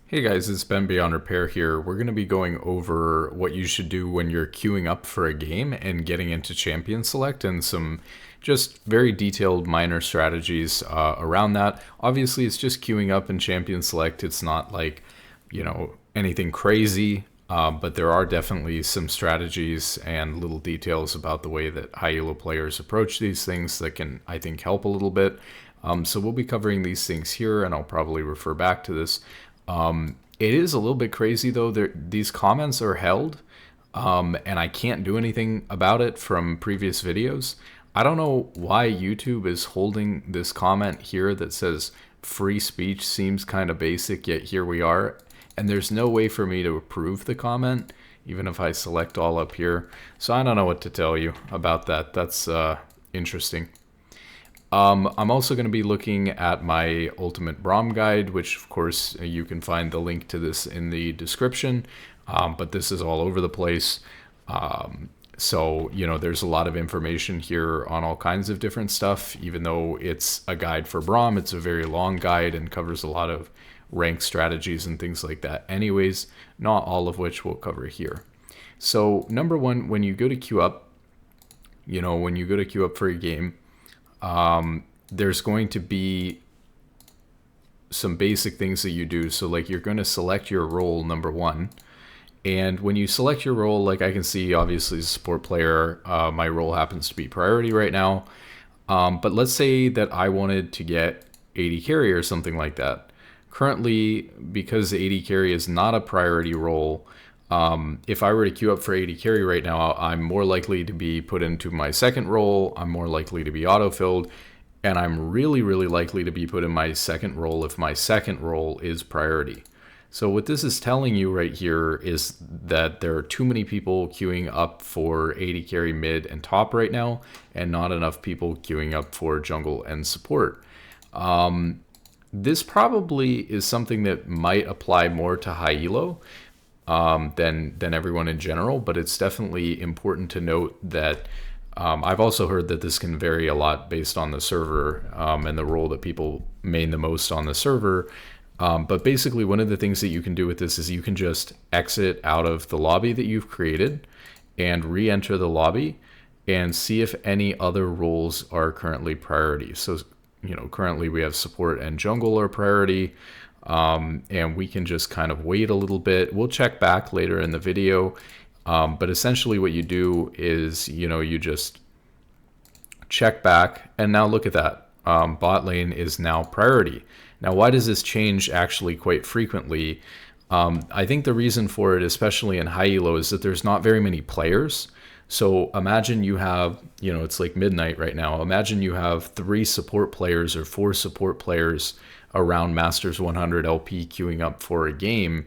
Hey guys, it's BenTbeyondrepair here. We're going to be going over what you should do when you're queuing up for a game and getting into Champion Select and some just very detailed minor strategies around that. Obviously, it's just queuing up in Champion Select. It's not like, anything crazy, but there are definitely some strategies and little details about the way that high elo players approach these things that can, I think, help a little bit. So we'll be covering these things here, and I'll probably refer back to this. It is a little bit crazy though. These comments are held, and I can't do anything about it from previous videos. I don't know why YouTube is holding this comment here that says free speech seems kind of basic, yet here we are. And there's no way for me to approve the comment, even if I select all up here. So I don't know what to tell you about that. That's interesting. I'm also going to be looking at my Ultimate Braum guide, which of course you can find the link to this in the description, but this is all over the place. So, there's a lot of information here on all kinds of different stuff. Even though it's a guide for Braum, it's a very long guide and covers a lot of rank strategies and things like that. Anyways, not all of which we'll cover here. So number one, when you go to queue up, for a game, there's going to be some basic things that you do. So like you're going to select your role, number one. And when you select your role, like I can see, obviously as a support player, my role happens to be priority right now. But let's say that I wanted to get AD carry or something like that. Currently, because AD carry is not a priority role, if I were to queue up for AD carry right now, I'm more likely to be put into my second role. I'm more likely to be autofilled, and I'm really, really likely to be put in my second role if my second role is priority. So what this is telling you right here is that there are too many people queuing up for AD carry mid and top right now, and not enough people queuing up for jungle and support. This probably is something that might apply more to high elo than everyone in general, but it's definitely important to note that I've also heard that this can vary a lot based on the server and the role that people main the most on the server. But basically, one of the things that you can do with this is you can just exit out of the lobby that you've created and re-enter the lobby and see if any other roles are currently priority. So, currently we have support and jungle are priority. And we can just kind of wait a little bit. We'll check back later in the video. But essentially what you do is, you just check back, and now look at that. Bot lane is now priority. Now, why does this change actually quite frequently? I think the reason for it, especially in high elo, is that there's not very many players. So imagine you have, it's like midnight right now. Imagine you have 3 support players or 4 support players around Masters 100 LP queuing up for a game.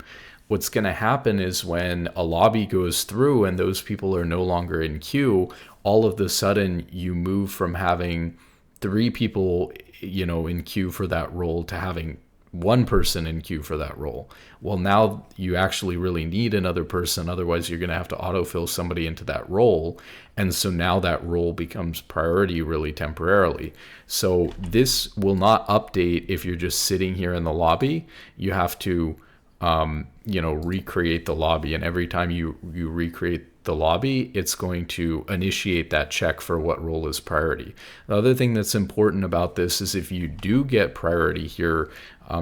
What's going to happen is when a lobby goes through and those people are no longer in queue, all of a sudden you move from having 3 people, in queue for that role to having 1 person in queue for that role. Well, now you actually really need another person. Otherwise, you're going to have to autofill somebody into that role. And so now that role becomes priority really temporarily. So this will not update if you're just sitting here in the lobby. You have to, recreate the lobby. And every time you recreate the lobby, it's going to initiate that check for what role is priority. The other thing that's important about this is if you do get priority here,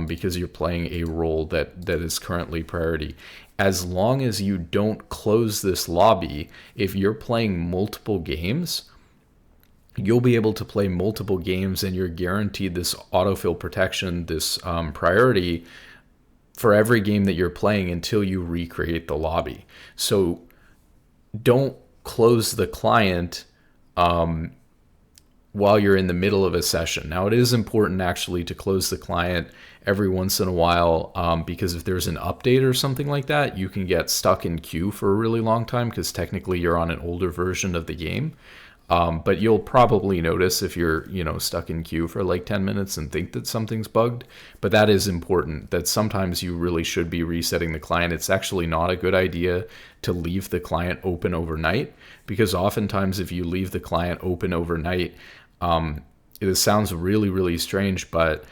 because you're playing a role that is currently priority, as long as you don't close this lobby, if you're playing multiple games, you'll be able to play multiple games and you're guaranteed this autofill protection, this priority for every game that you're playing until you recreate the lobby. So don't close the client while you're in the middle of a session. Now, it is important actually to close the client every once in a while because if there's an update or something like that, you can get stuck in queue for a really long time because technically you're on an older version of the game. But you'll probably notice if you're, stuck in queue for like 10 minutes and think that something's bugged. But that is important, that sometimes you really should be resetting the client. It's actually not a good idea to leave the client open overnight, because oftentimes if you leave the client open overnight, it sounds really, really strange, but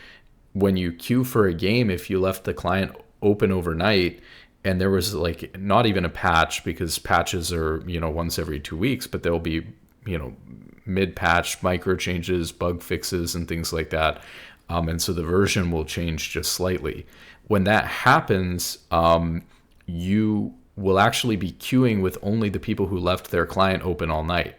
when you queue for a game, if you left the client open overnight and there was like not even a patch, because patches are, once every 2 weeks, but there'll be, mid-patch micro changes, bug fixes, and things like that. And so the version will change just slightly. When that happens, you will actually be queuing with only the people who left their client open all night.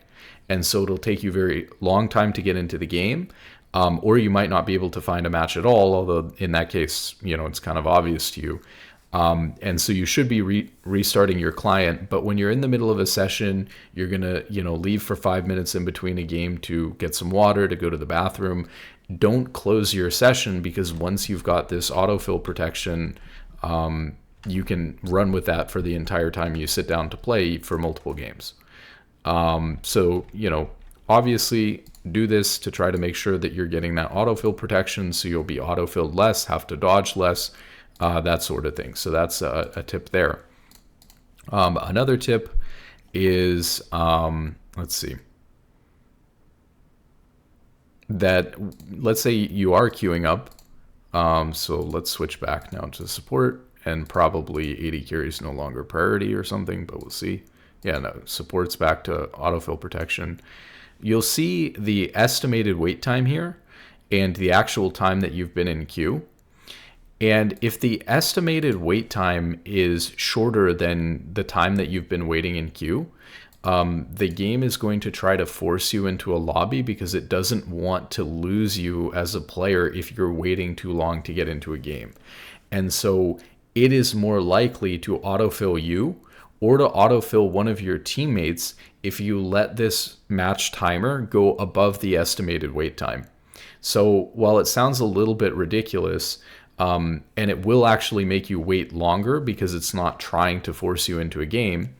And so it'll take you very long time to get into the game, or you might not be able to find a match at all, although in that case, it's kind of obvious to you. And so you should be restarting your client. But when you're in the middle of a session, you're going to, leave for 5 minutes in between a game to get some water, to go to the bathroom. Don't close your session, because once you've got this autofill protection, you can run with that for the entire time you sit down to play for multiple games. So, obviously do this to try to make sure that you're getting that autofill protection, so you'll be autofilled less, have to dodge less, that sort of thing. So that's a tip there. Another tip is, let's see, that let's say you are queuing up. So let's switch back now to support, and probably 80 carries no longer priority or something, but we'll see. Yeah, no, support's back to autofill protection. You'll see the estimated wait time here and the actual time that you've been in queue. And if the estimated wait time is shorter than the time that you've been waiting in queue, the game is going to try to force you into a lobby, because it doesn't want to lose you as a player if you're waiting too long to get into a game. And so it is more likely to autofill you or to autofill one of your teammates if you let this match timer go above the estimated wait time. So while it sounds a little bit ridiculous, and it will actually make you wait longer because it's not trying to force you into a game,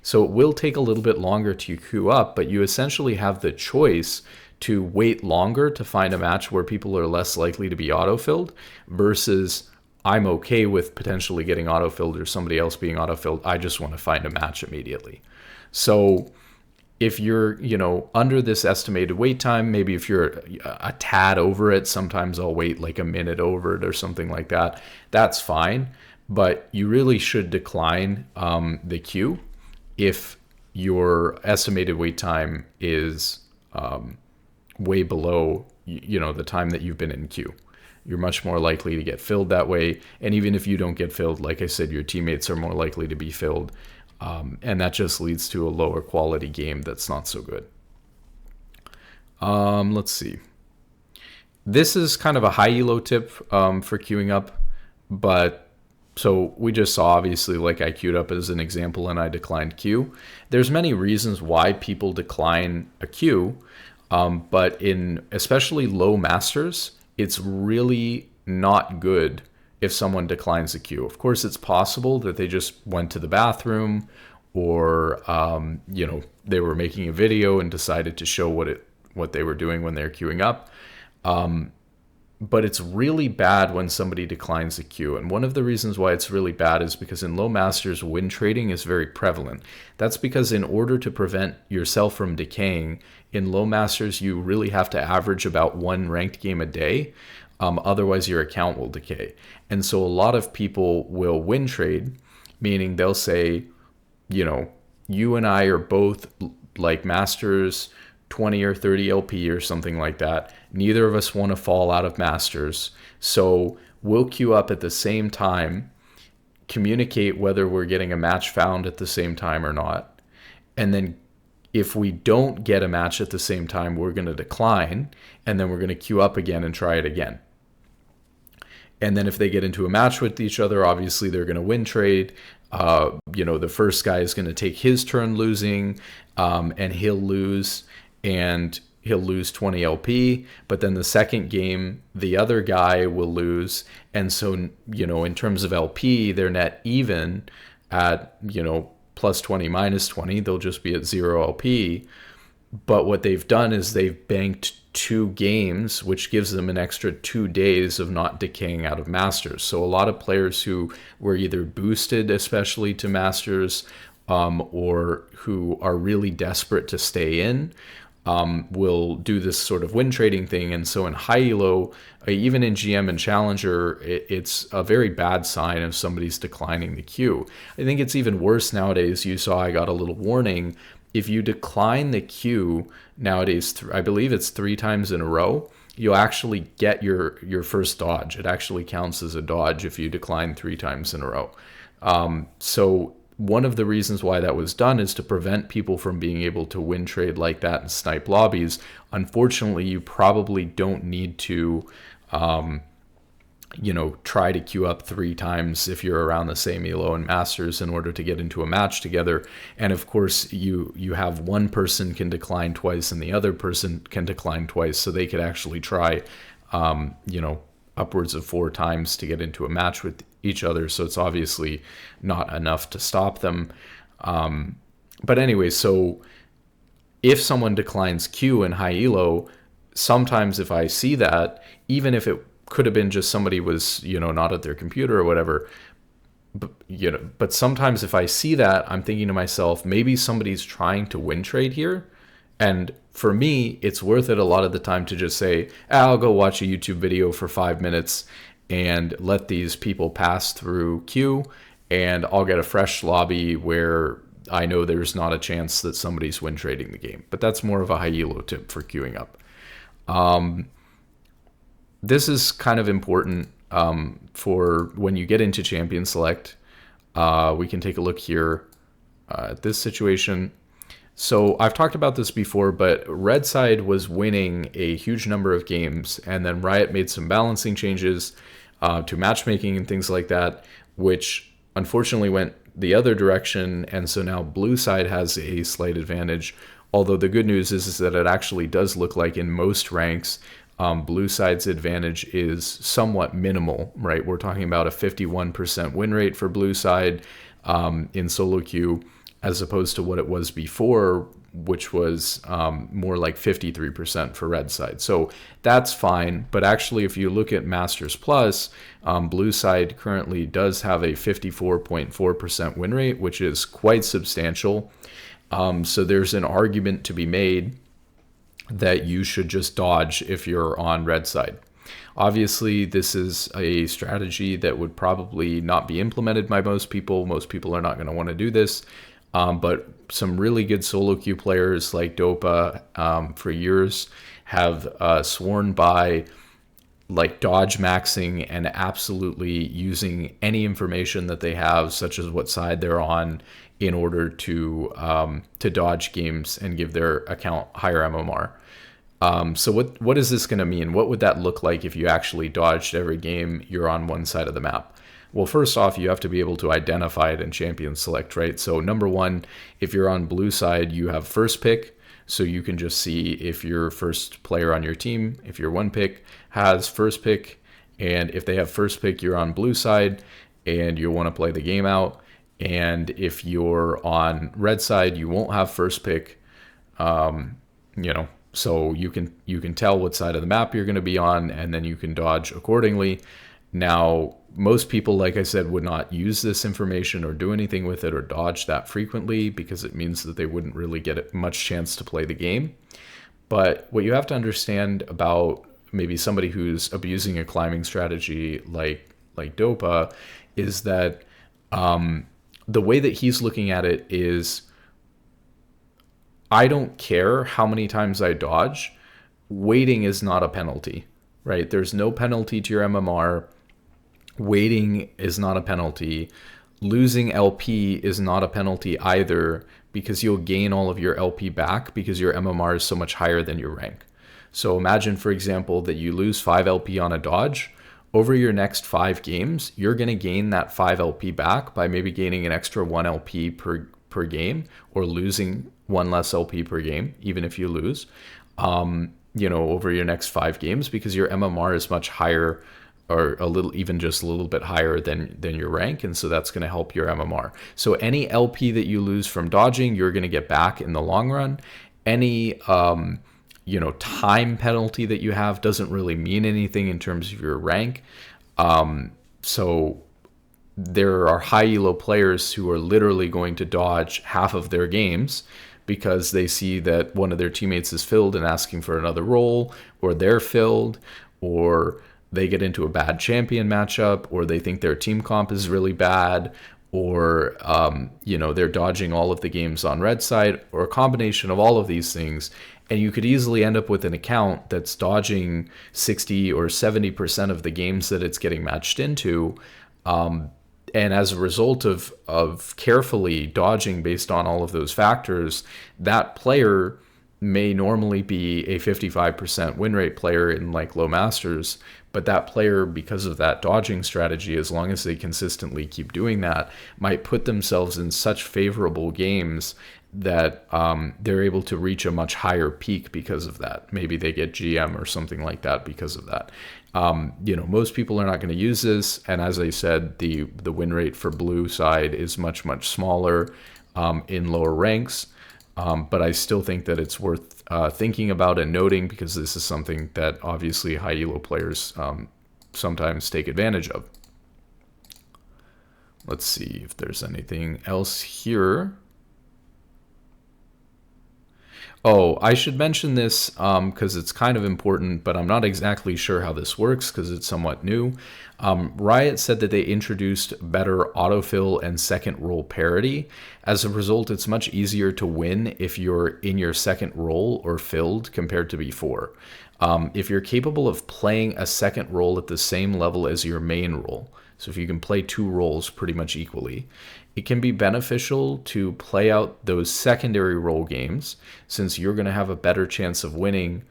so it will take a little bit longer to queue up, but you essentially have the choice to wait longer to find a match where people are less likely to be autofilled, versus I'm okay with potentially getting autofilled or somebody else being autofilled. I just want to find a match immediately. So if you're, under this estimated wait time, maybe if you're a tad over it, sometimes I'll wait like a minute over it or something like that. That's fine, but you really should decline the queue if your estimated wait time is way below, the time that you've been in queue. You're much more likely to get filled that way. And even if you don't get filled, like I said, your teammates are more likely to be filled. And that just leads to a lower quality game that's not so good. Let's see. This is kind of a high elo tip for queuing up. But so we just saw, obviously, like I queued up as an example and I declined queue. There's many reasons why people decline a queue. But in especially low masters, it's really not good if someone declines a queue. Of course, it's possible that they just went to the bathroom, or they were making a video and decided to show what they were doing when they're queuing up. But it's really bad when somebody declines a queue. And one of the reasons why it's really bad is because in low masters, win trading is very prevalent. That's because in order to prevent yourself from decaying, in low masters, you really have to average about one ranked game a day. Otherwise, your account will decay. And so a lot of people will win trade, meaning they'll say, you and I are both like masters 20 or 30 LP or something like that. Neither of us want to fall out of masters. So we'll queue up at the same time, communicate whether we're getting a match found at the same time or not. And then if we don't get a match at the same time, we're going to decline. And then we're going to queue up again and try it again. And then if they get into a match with each other, obviously they're going to win trade. The first guy is going to take his turn losing, and he'll lose. And he'll lose 20 LP, but then the second game, the other guy will lose. And so, in terms of LP, they're net even at, plus 20, minus 20. They'll just be at 0 LP. But what they've done is they've banked 2 games, which gives them an extra 2 days of not decaying out of Masters. So a lot of players who were either boosted, especially to Masters, or who are really desperate to stay in, will do this sort of win trading thing. And so in high elo, even in GM and Challenger, it's a very bad sign if somebody's declining the queue. I think it's even worse nowadays. You saw I got a little warning. If you decline the queue nowadays, I believe it's 3 times in a row, you'll actually get your first dodge. It actually counts as a dodge if you decline 3 times in a row. So one of the reasons why that was done is to prevent people from being able to win trade like that and snipe lobbies. Unfortunately, you probably don't need to, try to queue up 3 times if you're around the same elo and masters in order to get into a match together. And of course, you have one person can decline twice and the other person can decline twice, so they could actually try, upwards of 4 times to get into a match with each other. So it's obviously not enough to stop them. But anyway, so if someone declines queue in high elo, sometimes if I see that, even if it could have been just somebody was, not at their computer or whatever, but sometimes if I see that, I'm thinking to myself, maybe somebody's trying to win trade here. And for me, it's worth it a lot of the time to just say, I'll go watch a YouTube video for 5 minutes and let these people pass through queue, and I'll get a fresh lobby where I know there's not a chance that somebody's win trading the game. But that's more of a high elo tip for queuing up. This is kind of important for when you get into Champion Select. We can take a look here at this situation. So I've talked about this before, but Red Side was winning a huge number of games, and then Riot made some balancing changes to matchmaking and things like that, which unfortunately went the other direction, and so now Blue Side has a slight advantage. Although the good news is that it actually does look like in most ranks, Blue Side's advantage is somewhat minimal, right? We're talking about a 51% win rate for Blue Side in solo queue, as opposed to what it was before, which was more like 53% for Red Side. So that's fine. But actually, if you look at Masters Plus, Blue Side currently does have a 54.4% win rate, which is quite substantial. So there's an argument to be made that you should just dodge if you're on Red Side. Obviously, this is a strategy that would probably not be implemented by most people. Most people are not going to want to do this. But some really good solo queue players like Dopa for years have sworn by like dodge maxing and absolutely using any information that they have, such as what side they're on, in order to dodge games and give their account higher MMR. So what is this going to mean? What would that look like if you actually dodged every game you're on one side of the map? Well, first off, you have to be able to identify it in Champion Select, right? So number one, if you're on Blue Side, you have first pick. So you can just see if your first player on your team, if your one pick has first pick, and if they have first pick, you're on Blue Side and you want to play the game out. And if you're on Red Side, you won't have first pick, so you can tell what side of the map you're going to be on, and then you can dodge accordingly. Now, most people, like I said, would not use this information or do anything with it or dodge that frequently, because it means that they wouldn't really get much chance to play the game. But what you have to understand about maybe somebody who's abusing a climbing strategy like Dopa is that the way that he's looking at it is, I don't care how many times I dodge. Waiting is not a penalty, right? There's no penalty to your MMR. Waiting is not a penalty. Losing LP is not a penalty either, because you'll gain all of your LP back because your MMR is so much higher than your rank. So imagine, for example, that you lose 5 LP on a dodge. Over your next 5 games, you're going to gain that 5 LP back by maybe gaining an extra 1 LP per game, or losing 1 less LP per game, even if you lose, over your next 5 games, because your MMR is much higher, or even just a little bit higher than your rank. And so that's going to help your MMR. So any LP that you lose from dodging, you're going to get back in the long run. Any, time penalty that you have doesn't really mean anything in terms of your rank. So there are high elo players who are literally going to dodge half of their games because they see that one of their teammates is filled and asking for another role, or they're filled, or they get into a bad champion matchup, or they think their team comp is really bad, or they're dodging all of the games on red side, or a combination of all of these things. And you could easily end up with an account that's dodging 60 or 70% of the games that it's getting matched into. And as a result of carefully dodging based on all of those factors, that player may normally be a 55% win rate player in like low masters, but that player, because of that dodging strategy, as long as they consistently keep doing that, might put themselves in such favorable games that they're able to reach a much higher peak because of that. Maybe they get GM or something like that because of that. Most people are not going to use this, and as I said, the win rate for blue side is much, much smaller in lower ranks. But I still think that it's worth thinking about and noting, because this is something that obviously high elo players sometimes take advantage of. Let's see if there's anything else here. Oh, I should mention this because it's kind of important, but I'm not exactly sure how this works because it's somewhat new. Riot said that they introduced better autofill and second role parity. As a result, it's much easier to win if you're in your second role or filled compared to before. If you're capable of playing a second role at the same level as your main role, so if you can play two roles pretty much equally, it can be beneficial to play out those secondary role games, since you're going to have a better chance of winning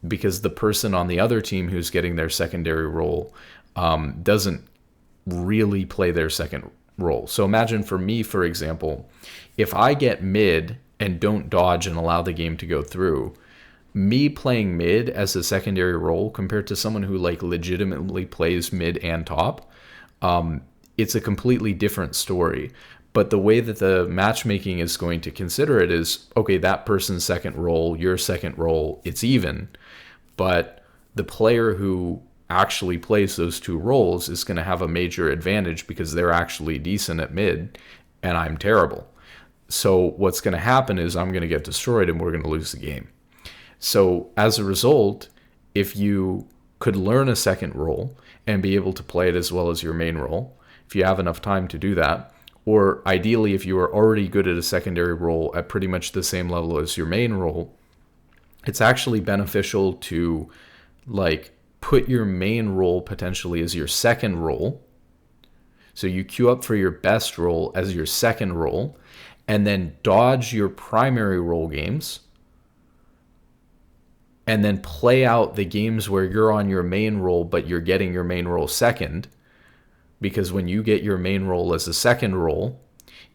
because the person on the other team who's getting their secondary role doesn't really play their second role. So imagine for me, for example, if I get mid and don't dodge and allow the game to go through, me playing mid as a secondary role compared to someone who like legitimately plays mid and top, it's a completely different story. But the way that the matchmaking is going to consider it is, okay, that person's second role, your second role, it's even. But the player who actually plays those two roles is going to have a major advantage because they're actually decent at mid and I'm terrible. So what's going to happen is I'm going to get destroyed and we're going to lose the game. So as a result, if you could learn a second role and be able to play it as well as your main role, if you have enough time to do that, or ideally if you are already good at a secondary role at pretty much the same level as your main role, it's actually beneficial to like put your main role potentially as your second role. So you queue up for your best role as your second role, and then dodge your primary role games, and then play out the games where you're on your main role but you're getting your main role second. Because when you get your main role as a second role,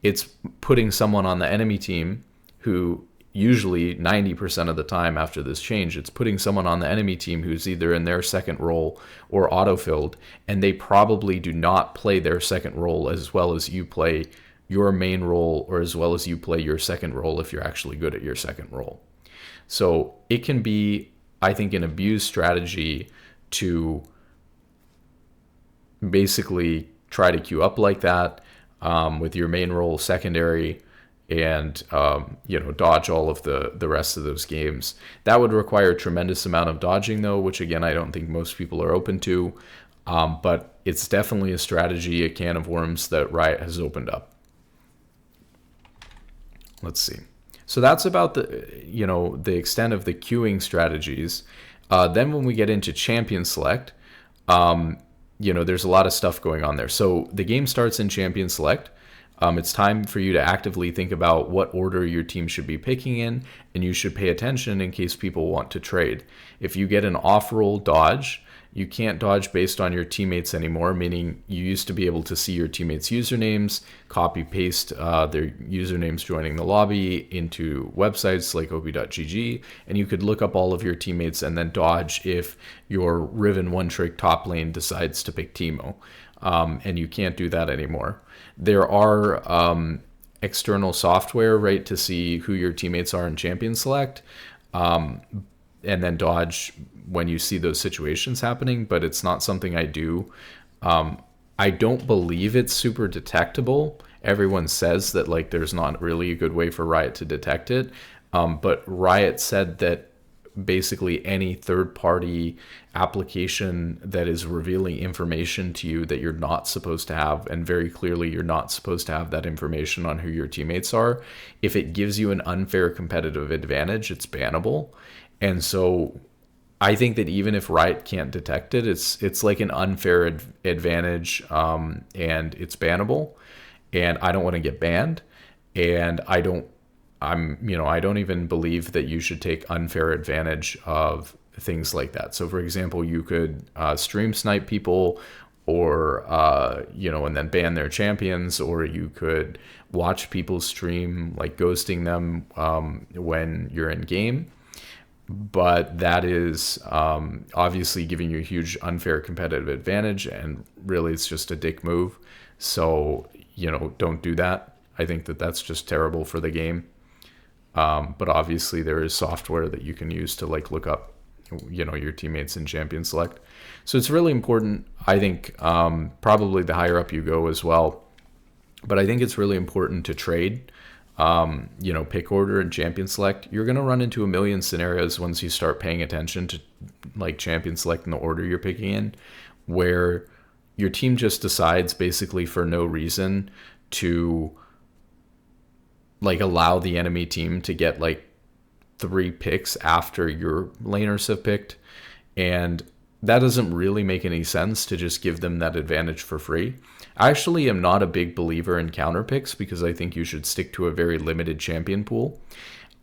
it's putting someone on the enemy team who usually 90% of the time after this change, it's putting someone on the enemy team who's either in their second role or autofilled, and they probably do not play their second role as well as you play your main role, or as well as you play your second role if you're actually good at your second role. So it can be, I think, an abused strategy to basically try to queue up like that with your main role secondary and dodge all of the rest of those games. That would require a tremendous amount of dodging though, which again I don't think most people are open to, but it's definitely a strategy, a can of worms that Riot has opened up. Let's see. So that's about the extent of the queuing strategies. Then when we get into champion select, there's a lot of stuff going on there. So the game starts in champion select. It's time for you to actively think about what order your team should be picking in, and you should pay attention in case people want to trade. If you get an off-roll dodge, you can't dodge based on your teammates anymore, meaning you used to be able to see your teammates' usernames, copy-paste their usernames joining the lobby into websites like ob.gg, and you could look up all of your teammates and then dodge if your Riven one-trick top lane decides to pick Teemo. And you can't do that anymore. There are external software, right, to see who your teammates are in champion select, and then dodge when you see those situations happening, but it's not something I do. I don't believe it's super detectable, everyone says that like there's not really a good way for Riot to detect it. But Riot said that basically any third-party application that is revealing information to you that you're not supposed to have, and very clearly you're not supposed to have that information on who your teammates are, if it gives you an unfair competitive advantage, it's bannable. And so I think that even if Riot can't detect it, it's like an unfair advantage, and it's bannable. And I don't want to get banned, and I don't even believe that you should take unfair advantage of things like that. So, for example, you could stream snipe people, or and then ban their champions, or you could watch people stream, like ghosting them when you're in game. But that is obviously giving you a huge unfair competitive advantage, and really it's just a dick move. So, don't do that. I think that that's just terrible for the game. But obviously there is software that you can use to like look up, your teammates in champion select. So it's really important. I think probably the higher up you go as well. But I think it's really important to trade, pick order and champion select. You're going to run into a million scenarios once you start paying attention to like champion select in the order you're picking in, where your team just decides basically for no reason to like allow the enemy team to get like 3 picks after your laners have picked. And that doesn't really make any sense to just give them that advantage for free. I actually am not a big believer in counter picks, because I think you should stick to a very limited champion pool.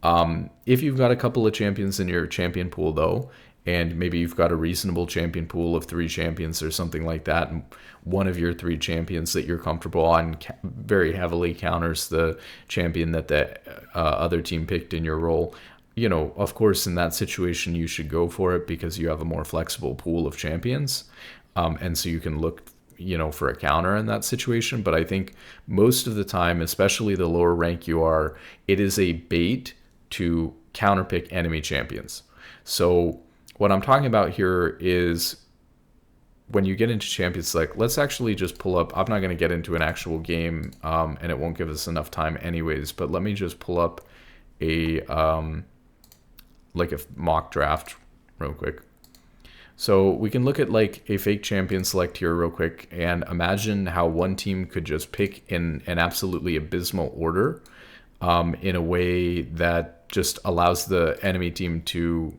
If you've got a couple of champions in your champion pool though, and maybe you've got a reasonable champion pool of 3 champions or something like that, and one of your 3 champions that you're comfortable on very heavily counters the champion that the other team picked in your role, of course, in that situation, you should go for it because you have a more flexible pool of champions. And so you can look, for a counter in that situation. But I think most of the time, especially the lower rank you are, it is a bait to counterpick enemy champions. So what I'm talking about here is when you get into champion select, let's actually just pull up. I'm not going to get into an actual game, and it won't give us enough time anyways, but let me just pull up a like a mock draft real quick. So we can look at like a fake champion select here real quick and imagine how one team could just pick in an absolutely abysmal order, in a way that just allows the enemy team to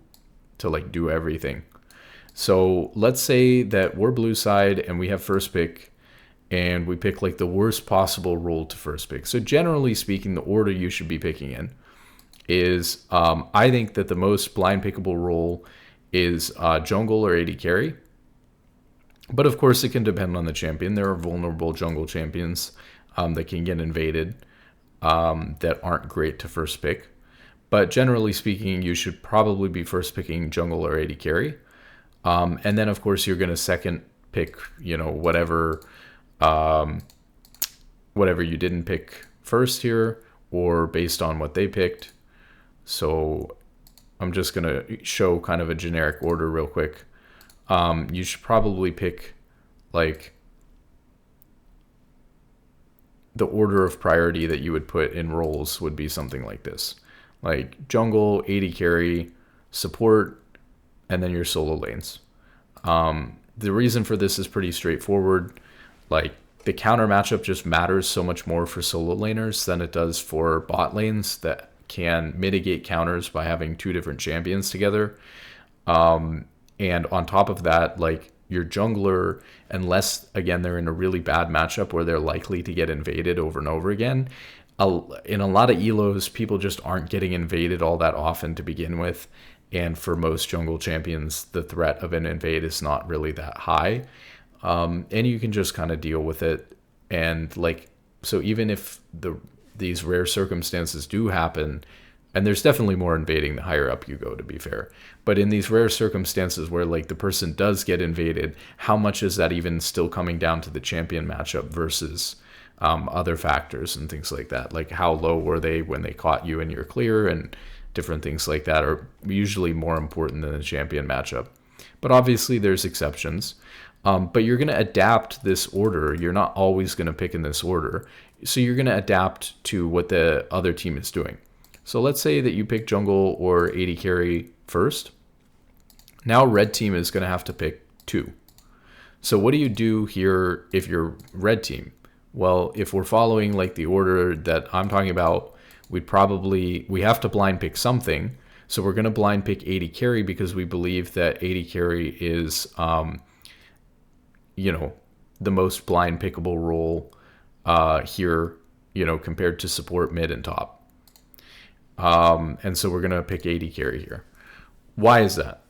like do everything. So let's say that we're blue side and we have first pick, and we pick like the worst possible role to first pick. So generally speaking, the order you should be picking in is, I think that the most blind pickable role is jungle or AD carry. But of course it can depend on the champion. There are vulnerable jungle champions that can get invaded, that aren't great to first pick. But generally speaking, you should probably be first picking jungle or AD carry. And then, of course, you're going to second pick, whatever you didn't pick first here, or based on what they picked. So I'm just going to show kind of a generic order real quick. You should probably pick like the order of priority that you would put in roles would be something like this. Like jungle, AD carry, support, and then your solo lanes. The reason for this is pretty straightforward. Like the counter matchup just matters so much more for solo laners than it does for bot lanes that can mitigate counters by having 2 different champions together. And on top of that, like your jungler, unless again they're in a really bad matchup where they're likely to get invaded over and over again, in a lot of elos, people just aren't getting invaded all that often to begin with. And for most jungle champions, the threat of an invade is not really that high. And you can just kind of deal with it. And like, so even if these rare circumstances do happen, and there's definitely more invading the higher up you go, to be fair. But in these rare circumstances where like the person does get invaded, how much is that even still coming down to the champion matchup versus other factors and things like that? Like how low were they when they caught you in your clear, and different things like that are usually more important than the champion matchup. But obviously there's exceptions. But you're going to adapt this order. You're not always going to pick in this order. So you're going to adapt to what the other team is doing. So let's say that you pick jungle or AD carry first. Now red team is going to have to pick 2. So what do you do here if you're red team? Well, if we're following like the order that I'm talking about, we have to blind pick something. So we're going to blind pick AD carry because we believe that AD carry is, the most blind pickable role here, compared to support, mid, and top. And so we're going to pick AD carry here. Why is that?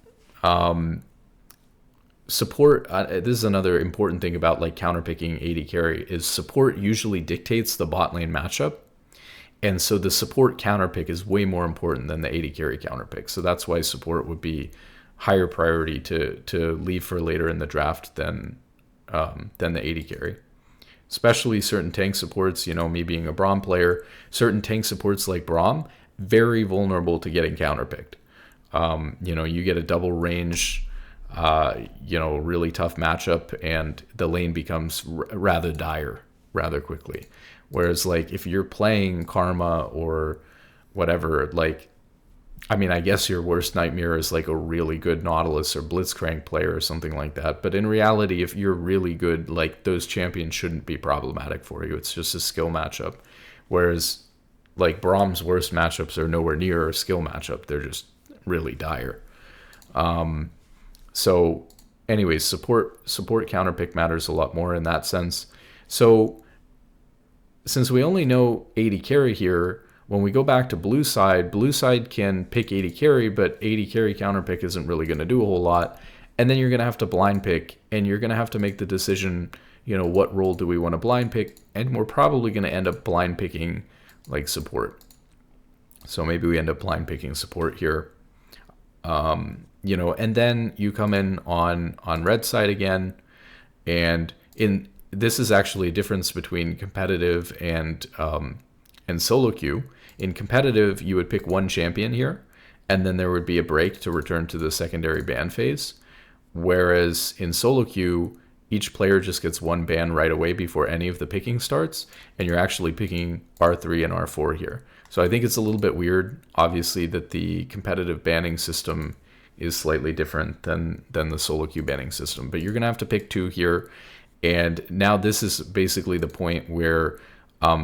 Support, this is another important thing about like counterpicking AD carry, is support usually dictates the bot lane matchup. And so the support counterpick is way more important than the AD carry counterpick. So that's why support would be higher priority to leave for later in the draft than the AD carry. Especially certain tank supports, me being a Braum player, certain tank supports like Braum, very vulnerable to getting counterpicked. You get a double range, really tough matchup, and the lane becomes rather dire rather quickly. Whereas like if you're playing Karma or whatever, I guess your worst nightmare is like a really good Nautilus or Blitzcrank player or something like that. But in reality, if you're really good, like those champions shouldn't be problematic for you. It's just a skill matchup. Whereas like Braum's worst matchups are nowhere near a skill matchup. They're just really dire. So anyways, support counterpick matters a lot more in that sense. So since we only know AD carry here, when we go back to blue side can pick AD carry, but AD carry counterpick isn't really going to do a whole lot. And then you're going to have to blind pick, and you're going to have to make the decision, what role do we want to blind pick? And we're probably going to end up blind picking like support. So maybe we end up blind picking support here. And then you come in on red side again, and this is actually a difference between competitive and solo queue. In competitive, you would pick one champion here, and then there would be a break to return to the secondary ban phase. Whereas in solo queue, each player just gets one ban right away before any of the picking starts, and you're actually picking R3 and R4 here. So I think it's a little bit weird, obviously, that the competitive banning system is slightly different than the solo queue banning system. But you're going to have to pick 2 here. And now this is basically the point where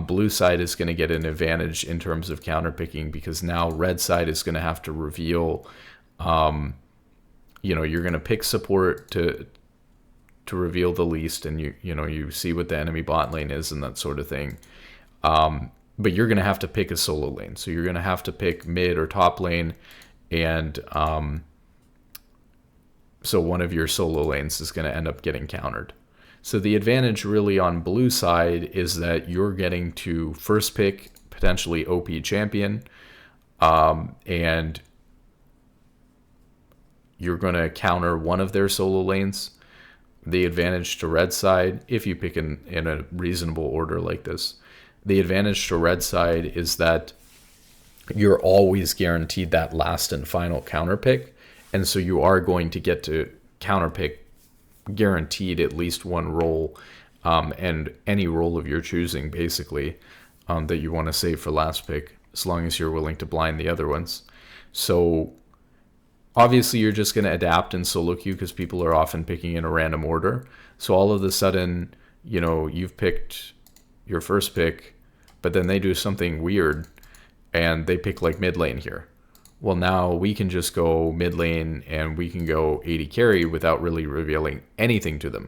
blue side is going to get an advantage in terms of counterpicking, because now red side is going to have to reveal, you're going to pick support to reveal the least, and you see what the enemy bot lane is and that sort of thing. But you're going to have to pick a solo lane. So you're going to have to pick mid or top lane, and so one of your solo lanes is going to end up getting countered. So the advantage really on blue side is that you're getting to first pick potentially OP champion, and you're going to counter one of their solo lanes. The advantage to red side, if you pick in a reasonable order like this, the advantage to red side is that you're always guaranteed that last and final counter pick. And so you are going to get to counter pick guaranteed at least one role, and any role of your choosing, basically, that you want to save for last pick, as long as you're willing to blind the other ones. So obviously you're just going to adapt in solo queue because people are often picking in a random order. So all of a sudden, you've picked your first pick, but then they do something weird and they pick like mid lane here. Well, now we can just go mid lane and we can go AD carry without really revealing anything to them.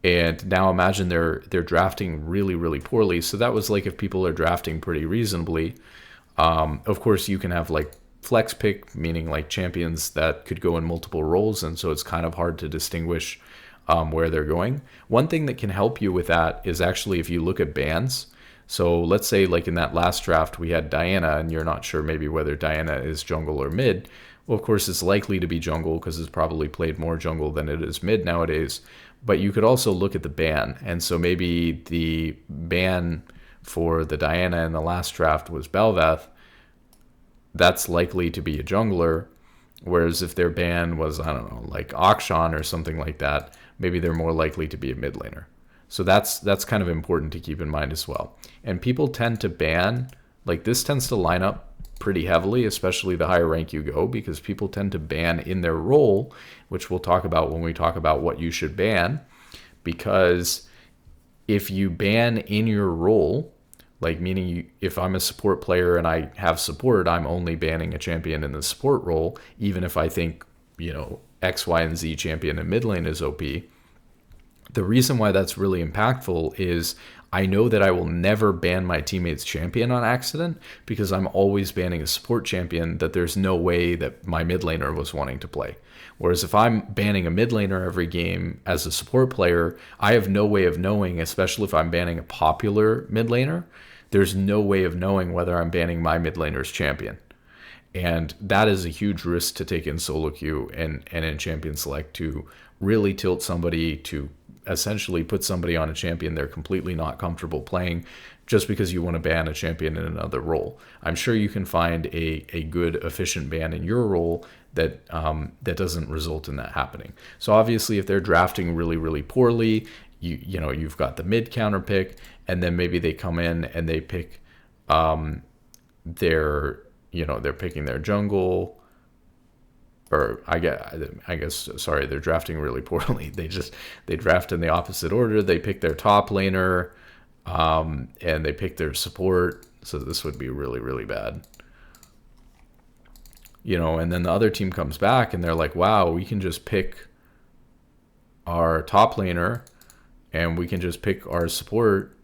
And now imagine they're drafting really, really poorly. So that was like if people are drafting pretty reasonably. Of course, you can have like flex pick, meaning like champions that could go in multiple roles. And so it's kind of hard to distinguish where they're going. One thing that can help you with that is actually if you look at bans. So let's say like in that last draft, we had Diana, and you're not sure maybe whether Diana is jungle or mid. Well, of course, it's likely to be jungle because it's probably played more jungle than it is mid nowadays. But you could also look at the ban. And so maybe the ban for the Diana in the last draft was Bel'Veth. That's likely to be a jungler. Whereas if their ban was, I don't know, like Akshan or something like that, maybe they're more likely to be a mid laner. So that's kind of important to keep in mind as well. And people tend to ban, like this tends to line up pretty heavily, especially the higher rank you go, because people tend to ban in their role, which we'll talk about when we talk about what you should ban. Because if you ban in your role, like meaning if I'm a support player and I have support, I'm only banning a champion in the support role, even if I think, X, Y, and Z champion in mid lane is OP. The reason why that's really impactful is I know that I will never ban my teammate's champion on accident because I'm always banning a support champion that there's no way that my mid laner was wanting to play. Whereas if I'm banning a mid laner every game as a support player, I have no way of knowing, especially if I'm banning a popular mid laner, there's no way of knowing whether I'm banning my mid laner's champion. And that is a huge risk to take in solo queue and in champion select, to really tilt somebody, to essentially put somebody on a champion they're completely not comfortable playing just because you want to ban a champion in another role. I'm sure you can find a good efficient ban in your role that that doesn't result in that happening. So obviously if they're drafting really, really poorly, you've got the mid counter pick, and then maybe they come in and they pick they're picking their jungle, or I guess, sorry, they're drafting really poorly. They draft in the opposite order. They pick their top laner, and they pick their support. So this would be really, really bad. And then the other team comes back and they're like, wow, we can just pick our top laner and we can just pick our support,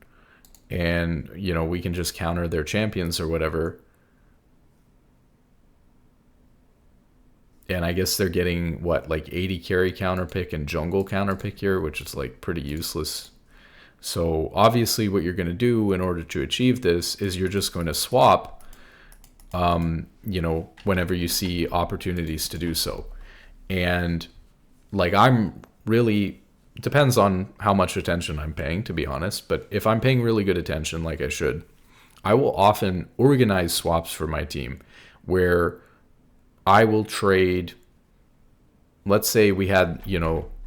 and, we can just counter their champions or whatever. And I guess they're getting like 80 carry counter pick and jungle counter pick here, which is like pretty useless. So obviously what you're going to do in order to achieve this is you're just going to swap, whenever you see opportunities to do so. And like depends on how much attention I'm paying, to be honest. But if I'm paying really good attention, like I should, I will often organize swaps for my team where I will trade. Let's say we had,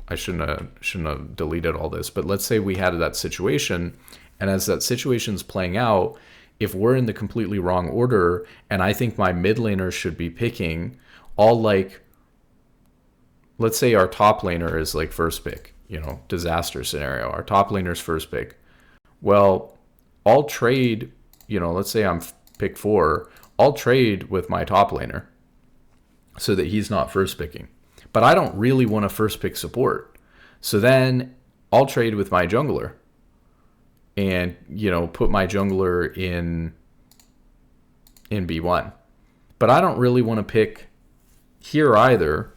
I shouldn't have deleted all this, but let's say we had that situation, and as that situation's playing out, if we're in the completely wrong order, and I think my mid laner should be picking, let's say our top laner is like first pick, disaster scenario. Our top laner's first pick. Well, I'll trade, let's say I'm pick 4, I'll trade with my top laner so that he's not first picking. But I don't really want to first pick support. So then I'll trade with my jungler and, put my jungler in B1. But I don't really want to pick here either.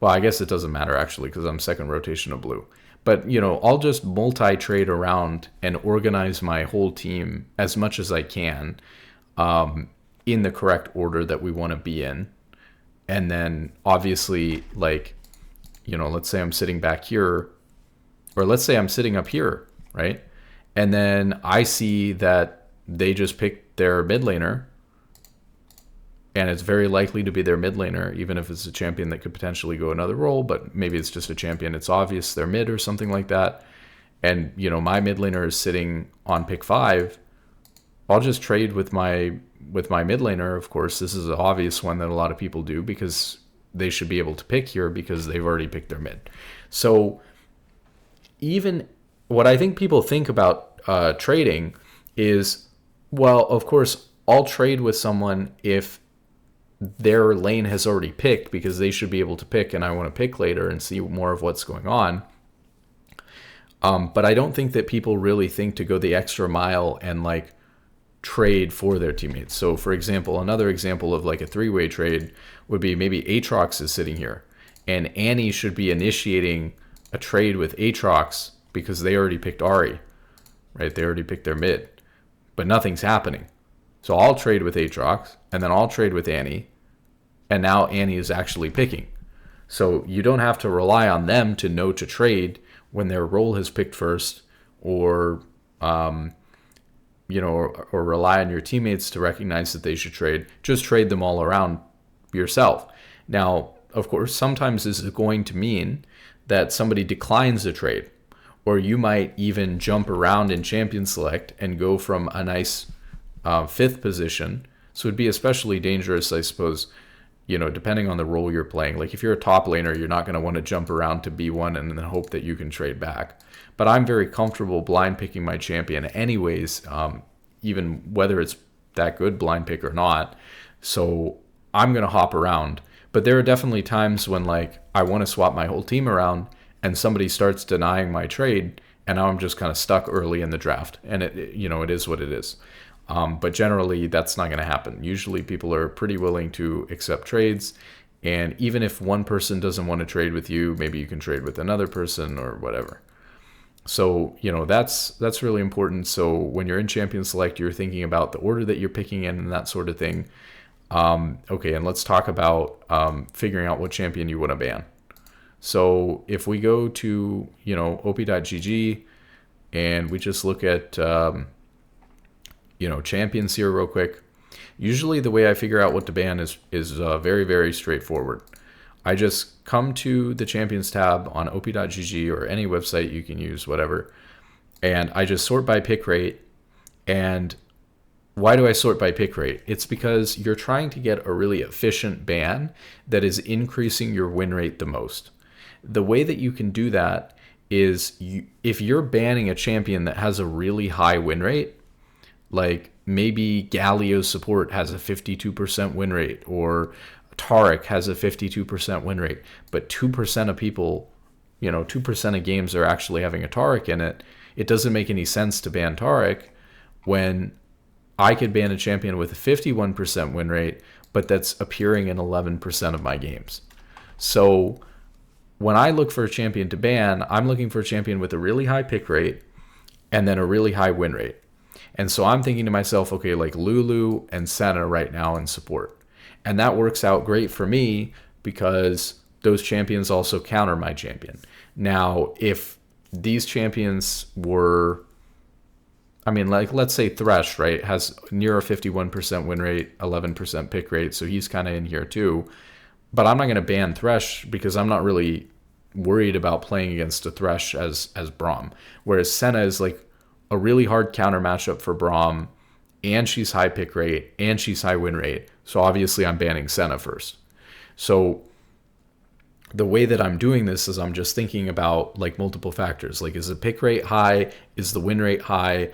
Well, I guess it doesn't matter actually because I'm second rotation of blue. But, I'll just multi-trade around and organize my whole team as much as I can in the correct order that we want to be in. And then obviously, like, let's say I'm sitting back here, or let's say I'm sitting up here, right? And then I see that they just picked their mid laner, and it's very likely to be their mid laner, even if it's a champion that could potentially go another role, but maybe it's just a champion. It's obvious they're mid or something like that. And, my mid laner is sitting on pick 5. I'll just trade with my mid laner. Of course, this is an obvious one that a lot of people do because they should be able to pick here because they've already picked their mid. So even what I think people think about trading is, well, of course, I'll trade with someone if their lane has already picked because they should be able to pick and I want to pick later and see more of what's going on. But I don't think that people really think to go the extra mile and like trade for their teammates. So for example, another example of like a 3-way trade would be maybe Aatrox is sitting here and Annie should be initiating a trade with Aatrox because they already picked Ahri, right? They already picked their mid, but nothing's happening. So I'll trade with Aatrox and then I'll trade with Annie, and now Annie is actually picking. So you don't have to rely on them to know to trade when their role has picked first, or or rely on your teammates to recognize that they should trade. Just trade them all around yourself. Now, of course, sometimes this is going to mean that somebody declines a trade, or you might even jump around in champion select and go from a nice fifth position. So it'd be especially dangerous, I suppose, depending on the role you're playing. Like if you're a top laner, you're not going to want to jump around to B1 and then hope that you can trade back. But I'm very comfortable blind picking my champion anyways, even whether it's that good blind pick or not. So I'm going to hop around. But there are definitely times when like I want to swap my whole team around and somebody starts denying my trade, and now I'm just kind of stuck early in the draft. And it is what it is. But generally, that's not going to happen. Usually people are pretty willing to accept trades. And even if one person doesn't want to trade with you, maybe you can trade with another person or whatever. So, that's really important. So when you're in Champion Select, you're thinking about the order that you're picking in and that sort of thing. Okay, and let's talk about figuring out what champion you want to ban. So if we go to, op.gg and we just look at, champions here real quick. Usually the way I figure out what to ban is very, very straightforward. I just come to the champions tab on op.gg or any website you can use, whatever, and I just sort by pick rate. And why do I sort by pick rate? It's because you're trying to get a really efficient ban that is increasing your win rate the most. The way that you can do that is if you're banning a champion that has a really high win rate, like maybe Galio's support has a 52% win rate, or Taric has a 52% win rate, but 2% of people, 2% of games are actually having a Taric in it. It doesn't make any sense to ban Taric when I could ban a champion with a 51% win rate, but that's appearing in 11% of my games. So when I look for a champion to ban, I'm looking for a champion with a really high pick rate and then a really high win rate. And so I'm thinking to myself, okay, like Lulu and Senna right now in support. And that works out great for me because those champions also counter my champion. Now, if these champions were, let's say Thresh, right, has near a 51% win rate, 11% pick rate, so he's kind of in here too. But I'm not going to ban Thresh because I'm not really worried about playing against a Thresh as Braum. Whereas Senna is like a really hard counter matchup for Braum, and she's high pick rate, and she's high win rate. So obviously I'm banning Senna first. So the way that I'm doing this is I'm just thinking about like multiple factors. Like, is the pick rate high? Is the win rate high?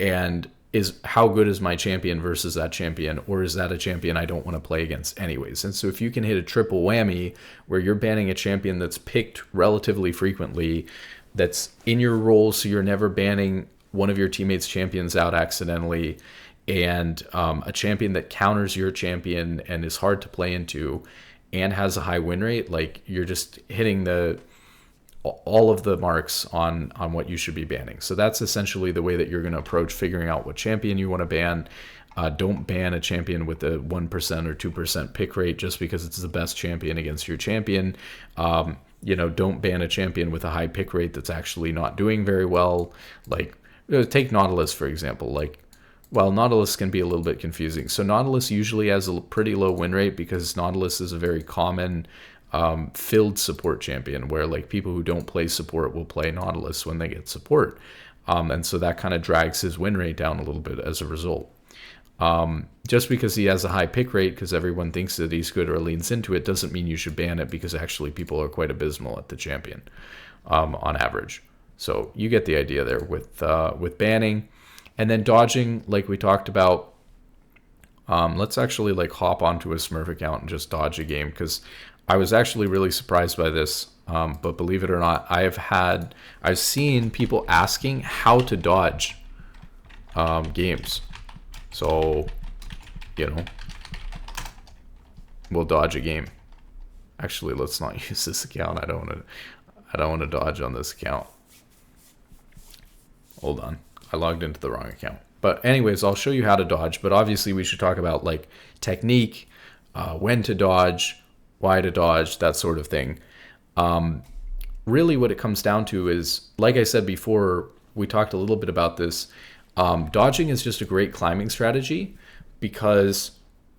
And is how good is my champion versus that champion? Or is that a champion I don't want to play against anyways? And so if you can hit a triple whammy where you're banning a champion that's picked relatively frequently, that's in your role, so you're never banning one of your teammates' champions out accidentally, and a champion that counters your champion and is hard to play into and has a high win rate, like you're just hitting all of the marks on what you should be banning. So that's essentially the way that you're going to approach figuring out what champion you want to ban. Don't ban a champion with a 1% or 2% pick rate just because it's the best champion against your champion. Don't ban a champion with a high pick rate that's actually not doing very well. Like, take Nautilus, for example. Nautilus can be a little bit confusing. So Nautilus usually has a pretty low win rate because Nautilus is a very common filled support champion, where like people who don't play support will play Nautilus when they get support. And so that kind of drags his win rate down a little bit as a result. Just because he has a high pick rate because everyone thinks that he's good or leans into it doesn't mean you should ban it, because actually people are quite abysmal at the champion on average. So you get the idea there with banning. And then dodging, like we talked about. Let's actually like hop onto a Smurf account and just dodge a game, because I was actually really surprised by this. But believe it or not, I've seen people asking how to dodge games. So, we'll dodge a game. Actually, let's not use this account. I don't want to dodge on this account. Hold on. I logged into the wrong account. But anyways, I'll show you how to dodge. But obviously, we should talk about like technique, when to dodge, why to dodge, that sort of thing. Really what it comes down to is, like I said before, we talked a little bit about this. Dodging is just a great climbing strategy because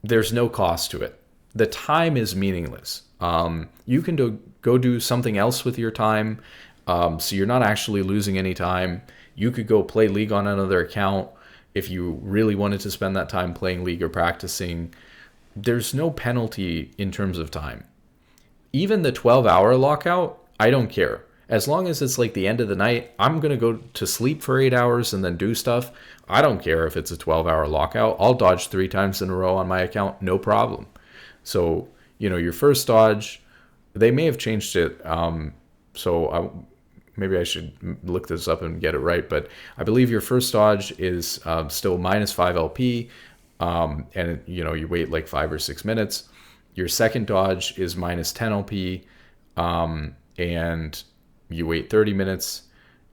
there's no cost to it. the time is meaningless. You can go do something else with your time, so you're not actually losing any time. You could go play League on another account if you really wanted to spend that time playing League or practicing. There's no penalty in terms of time. Even the 12-hour lockout, I don't care. As long as it's like the end of the night, I'm going to go to sleep for 8 hours and then do stuff. I don't care if it's a 12-hour lockout. I'll dodge 3 times in a row on my account, no problem. So, your first dodge, they may have changed it. Maybe I should look this up and get it right. But I believe your first dodge is still minus 5 LP. And, you wait like 5 or 6 minutes. Your second dodge is minus 10 LP. And you wait 30 minutes.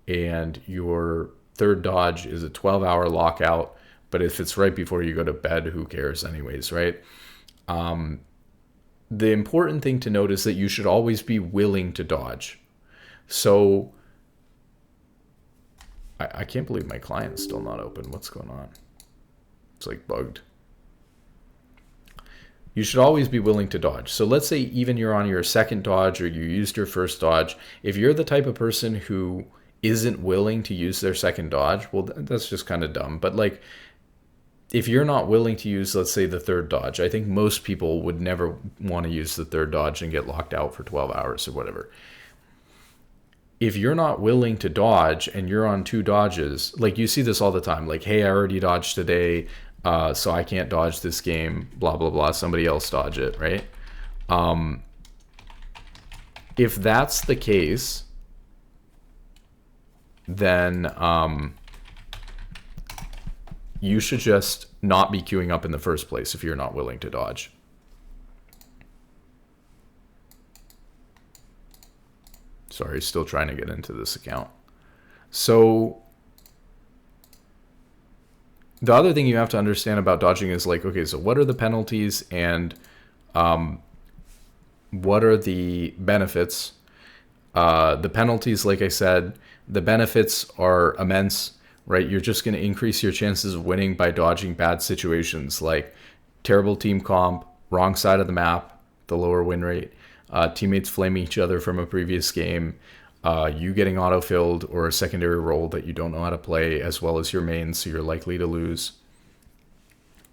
And your third dodge is a 12-hour lockout. But if it's right before you go to bed, who cares anyways, right? The important thing to note is that you should always be willing to dodge. So I can't believe my client's still not open. What's going on? It's like bugged. You should always be willing to dodge. So let's say even you're on your second dodge or you used your first dodge. If you're the type of person who isn't willing to use their second dodge, well, that's just kind of dumb. But like, if you're not willing to use, let's say, the third dodge, I think most people would never want to use the third dodge and get locked out for 12 hours or whatever. If you're not willing to dodge and you're on 2 dodges, like you see this all the time, like, hey, I already dodged today, so I can't dodge this game, blah, blah, blah, somebody else dodge it, right? If that's the case, then you should just not be queuing up in the first place if you're not willing to dodge. Sorry, still trying to get into this account. So the other thing you have to understand about dodging is like, okay, so what are the penalties and what are the benefits? The penalties, like I said, the benefits are immense, right? You're just going to increase your chances of winning by dodging bad situations like terrible team comp, wrong side of the map, the lower win rate, teammates flaming each other from a previous game, you getting autofilled or a secondary role that you don't know how to play, as well as your main, so you're likely to lose.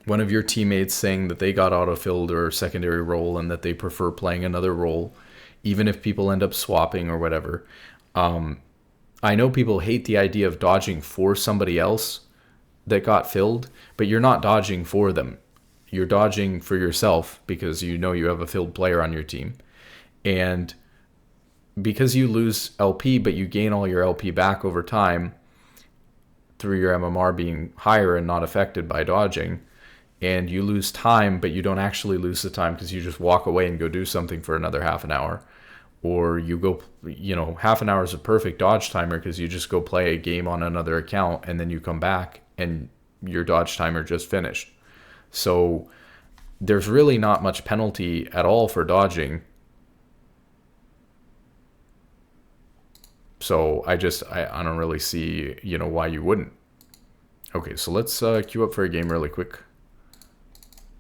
One of your teammates saying that they got autofilled or secondary role and that they prefer playing another role, even if people end up swapping or whatever. I know people hate the idea of dodging for somebody else that got filled, but you're not dodging for them. You're dodging for yourself because you know you have a filled player on your team. And because you lose LP, but you gain all your LP back over time through your MMR being higher and not affected by dodging, and you lose time, but you don't actually lose the time because you just walk away and go do something for another half an hour. Or you go, half an hour is a perfect dodge timer because you just go play a game on another account and then you come back and your dodge timer just finished. So there's really not much penalty at all for dodging. So I don't really see, why you wouldn't. Okay, so let's queue up for a game really quick.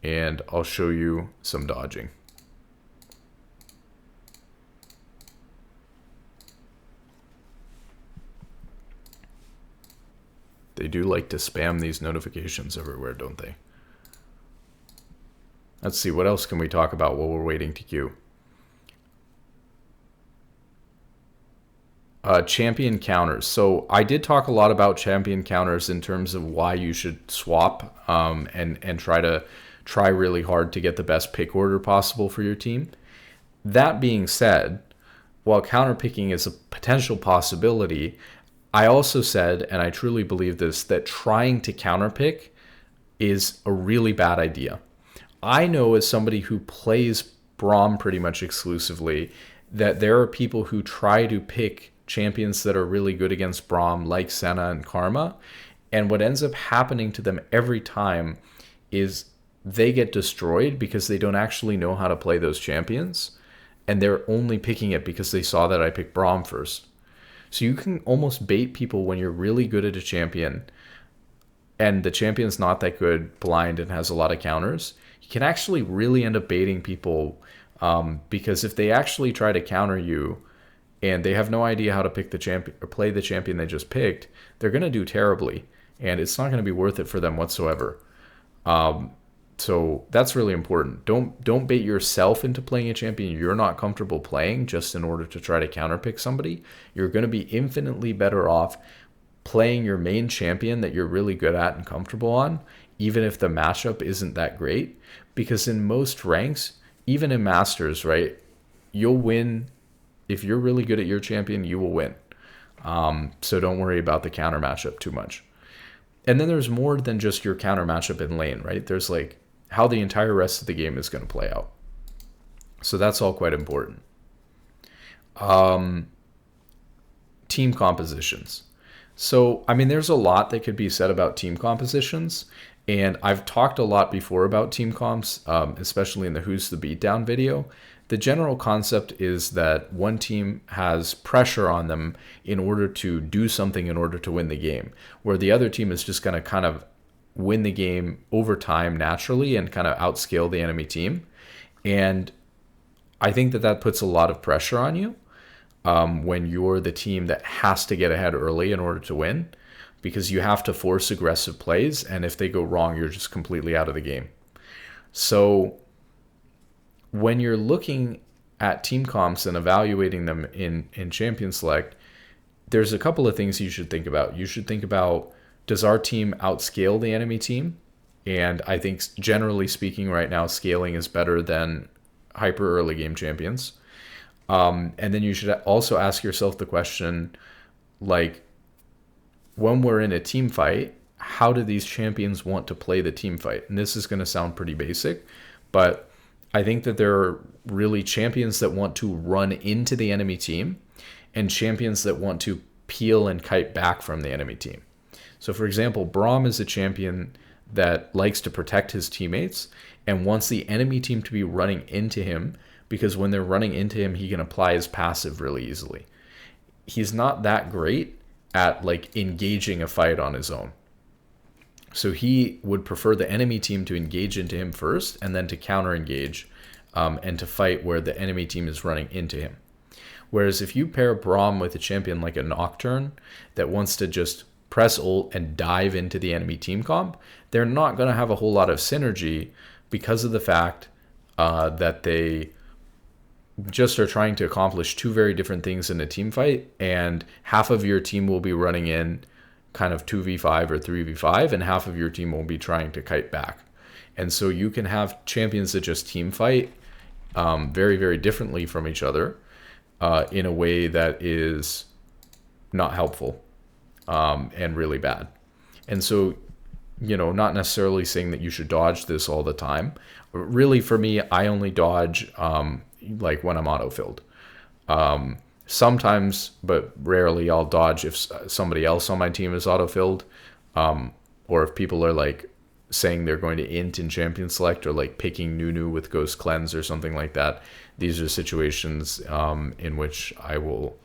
And I'll show you some dodging. They do like to spam these notifications everywhere, don't they? Let's see, what else can we talk about while we're waiting to queue? Champion counters. So I did talk a lot about champion counters in terms of why you should swap and try really hard to get the best pick order possible for your team. That being said, while counter picking is a potential possibility, I also said, and I truly believe this, that trying to counterpick is a really bad idea. I know as somebody who plays Braum pretty much exclusively that there are people who try to pick champions that are really good against Braum, like Senna and Karma, and what ends up happening to them every time is they get destroyed because they don't actually know how to play those champions, and they're only picking it because they saw that I picked Braum first. So you can almost bait people when you're really good at a champion and the champion's not that good, blind, and has a lot of counters. you can actually really end up baiting people, because if they actually try to counter you and they have no idea how to pick the champion or play the champion they just picked, they're going to do terribly, and it's not going to be worth it for them whatsoever. So that's really important. Don't bait yourself into playing a champion you're not comfortable playing just in order to try to counterpick somebody. You're going to be infinitely better off playing your main champion that you're really good at and comfortable on, even if the matchup isn't that great. Because in most ranks, even in Masters, right, you'll win. If you're really good at your champion, you will win. So don't worry about the counter matchup too much. And then there's more than just your counter matchup in lane, right? There's like how the entire rest of the game is going to play out. So that's all quite important. Team compositions. So, I mean, there's a lot that could be said about team compositions. And I've talked a lot before about team comps, especially in the Who's the Beatdown video. The general concept is that one team has pressure on them in order to do something in order to win the game, where the other team is just going to kind of win the game over time naturally and kind of outscale the enemy team. And I think that that puts a lot of pressure on you when you're the team that has to get ahead early in order to win, because you have to force aggressive plays, and if they go wrong, you're just completely out of the game. So when you're looking at team comps and evaluating them in Champion Select, there's a couple of things you should think about. You should think about, does our team outscale the enemy team? And I think generally speaking right now, scaling is better than hyper early game champions. And then you should also ask yourself the question, like, when we're in a team fight, how do these champions want to play the team fight? And this is going to sound pretty basic, but I think that there are really champions that want to run into the enemy team and champions that want to peel and kite back from the enemy team. So for example, Braum is a champion that likes to protect his teammates and wants the enemy team to be running into him, because when they're running into him, he can apply his passive really easily. He's not that great at like engaging a fight on his own. So he would prefer the enemy team to engage into him first and then to counter engage and to fight where the enemy team is running into him. Whereas if you pair Braum with a champion like a Nocturne that wants to just press ult and dive into the enemy team comp, they're not going to have a whole lot of synergy because of the fact that they just are trying to accomplish two very different things in a team fight, and half of your team will be running in kind of 2v5 or 3v5, and half of your team will be trying to kite back. And so you can have champions that just team fight very, very differently from each other in a way that is not helpful and really bad. And so, you know, not necessarily saying that you should dodge this all the time. Really, for me, I only dodge like when I'm autofilled. Sometimes, but rarely, I'll dodge if somebody else on my team is autofilled, or if people are like saying they're going to int in Champion Select, or like picking Nunu with Ghost Cleanse or something like that. These are situations in which I will,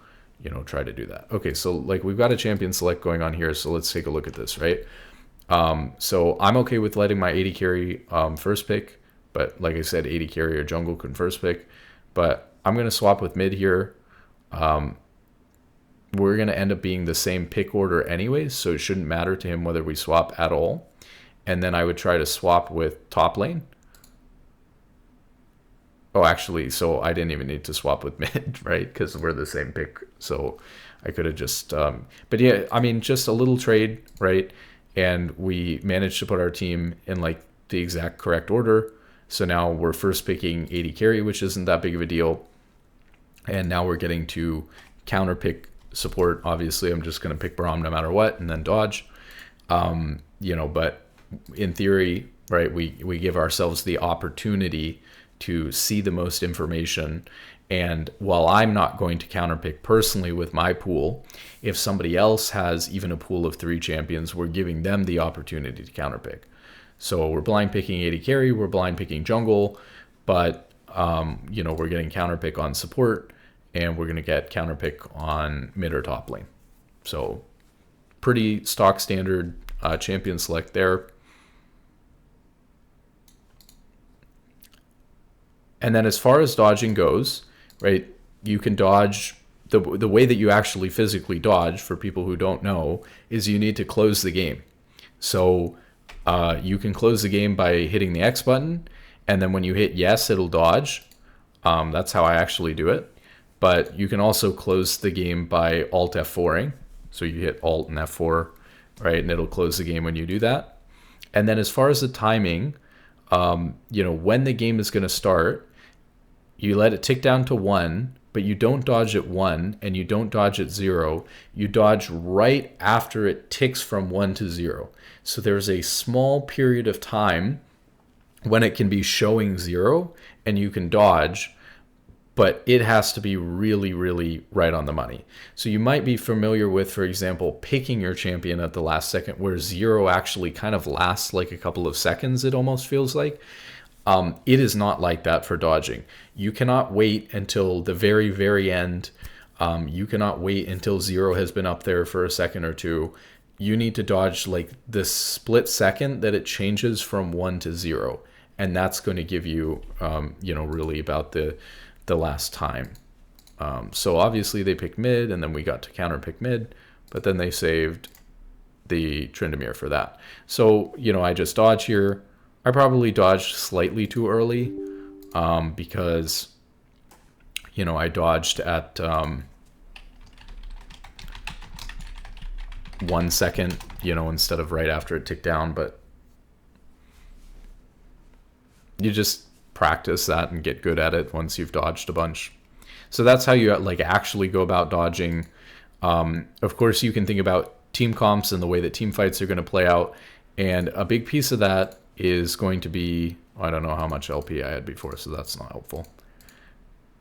you know, try to do that. Okay, so like we've got a Champion Select going on here, so let's take a look at this, right? So I'm okay with letting my AD carry first pick, but like I said, AD carry or jungle can first pick. But I'm going to swap with mid here. We're going to end up being the same pick order anyways, so it shouldn't matter to him whether we swap at all. And then I would try to swap with top lane. Oh, actually, so I didn't even need to swap with mid, right? Because we're the same pick. So I could have just... but yeah, I mean, just a little trade, right? And we managed to put our team in like the exact correct order. So now we're first picking AD carry, which isn't that big of a deal. And now we're getting to counter pick support. Obviously, I'm just going to pick Braum no matter what and then dodge. You know, but in theory, right, we give ourselves the opportunity to see the most information. And while I'm not going to counter pick personally with my pool, if somebody else has even a pool of 3 champions, we're giving them the opportunity to counter pick. So we're blind picking AD carry, we're blind picking jungle, but you know, we're getting counter pick on support, and we're going to get counter pick on mid or top lane. So pretty stock standard Champion Select there. And then as far as dodging goes, right, you can dodge. The way that you actually physically dodge, for people who don't know, is you need to close the game. So you can close the game by hitting the X button, and then when you hit yes, it'll dodge. That's how I actually do it. But you can also close the game by Alt F4ing. So you hit Alt and F4, right, and it'll close the game when you do that. And then as far as the timing, when the game is going to start, you let it tick down to 1, but you don't dodge at 1 and you don't dodge at 0. You dodge right after it ticks from 1 to 0. So there's a small period of time when it can be showing 0 and you can dodge, but it has to be really, really right on the money. So you might be familiar with, for example, picking your champion at the last second, where 0 actually kind of lasts like a couple of seconds, it almost feels like. It is not like that for dodging. You cannot wait until the very, very end. You cannot wait until 0 has been up there for a second or two. You need to dodge like the split second that it changes from 1 to 0. And that's going to give you, really about the last time. So obviously they picked mid, and then we got to counter pick mid, but then they saved the Tryndamere for that. So, I just dodge here. I probably dodged slightly too early because, I dodged at 1 second, instead of right after it ticked down. But you just practice that and get good at it once you've dodged a bunch. So that's how you actually go about dodging. Of course, you can think about team comps and the way that team fights are going to play out. And a big piece of that is going to be, I don't know how much LP I had before, so that's not helpful.